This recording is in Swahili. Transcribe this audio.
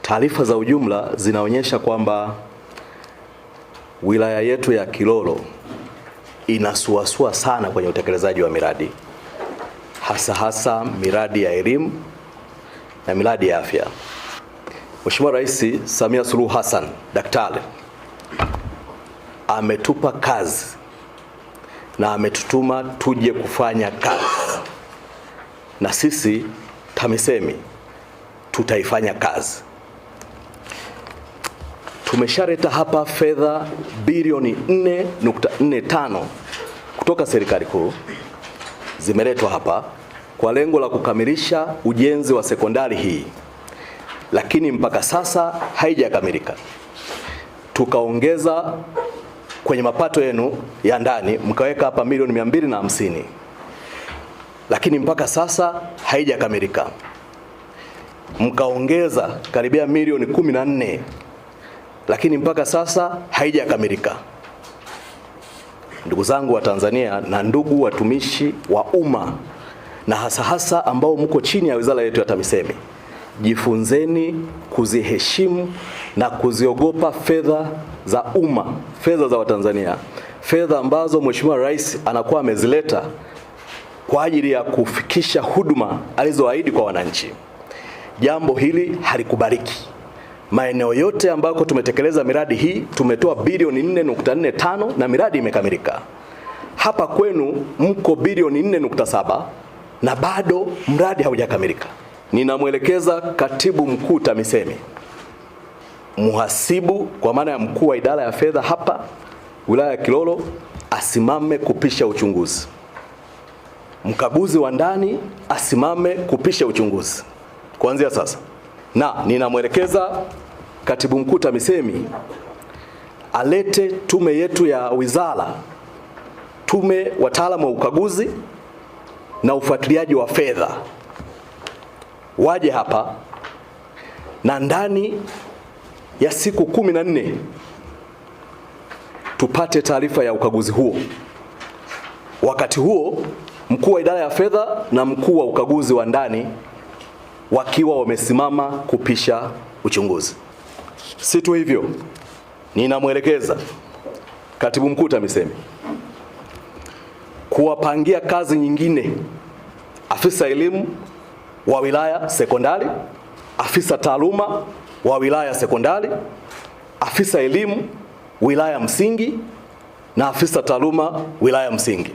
Taarifa za ujumla zinaonyesha kwamba wilaya yetu ya Kilolo inasuasua sana kwenye utekelezaji wa miradi, hasa miradi ya elimu na miradi ya afya. Mheshimiwa Rais Samia Suluhu Hassan Daktari ametupa kazi na ametutuma tuje kufanya kazi, na sisi TAMISEMI tutaifanya kazi. Tumeshaleta hapa fedha bilioni 4.45 kutoka serikali kuu, zimeletwa hapa kwa lengo la kukamilisha ujenzi wa sekondari hii, lakini mpaka sasa haijakamilika. Tukaongeza kwenye mapato yenu ya ndani mkaweka hapa milioni 250, lakini mpaka sasa haijakamilika. Mkaongeza karibia milioni 14, lakini mpaka sasa haijakamilika. Ndugu zangu wa Tanzania na ndugu watumishi wa umma, na hasa ambao mko chini ya wizara yetu ya TAMISEMI, jifunzeni kuziheshimu na kuziogopa fedha za umma, fedha za Watanzania, fedha ambazo Mheshimiwa Rais anakuwa amezileta kwa ajili ya kufikisha huduma alizoahidi kwa wananchi. Jambo hili halikubaliki. Maeneo yote ambako tumetekeleza miradi hii tumetoa bilioni 4.45 na miradi imekamilika. Hapa kwenu mko bilioni 4.7 na bado mradi haujakamilika. Ninamwelekeza Katibu Mkuu TAMISEMI, muhasibu kwa maana ya mkuu wa idara ya fedha hapa wilaya ya Kilolo, asimame kupisha uchunguzi. Mkaguzi wa ndani asimame kupisha uchunguzi kuanzia sasa. Na ninamwelekeza Katibu Mkuu TAMISEMI alete tume yetu ya wizara, tume wataalamu wa ukaguzi na ufuatiliaji wa fedha, waje hapa na ndani ya siku 14 tupate taarifa ya ukaguzi huo. Wakati huo mkuu wa idara ya fedha na mkuu wa ukaguzi wa ndani wakiwa wamesimama kupisha uchunguzi. Si tu hivyo, ninamwelekeza Katibu Mkuu TAMISEMI kuwapangia kazi nyingine afisa elimu wa wilaya sekondari, afisa taaluma wa wilaya sekondari, afisa elimu wilaya msingi na afisa taaluma wilaya msingi.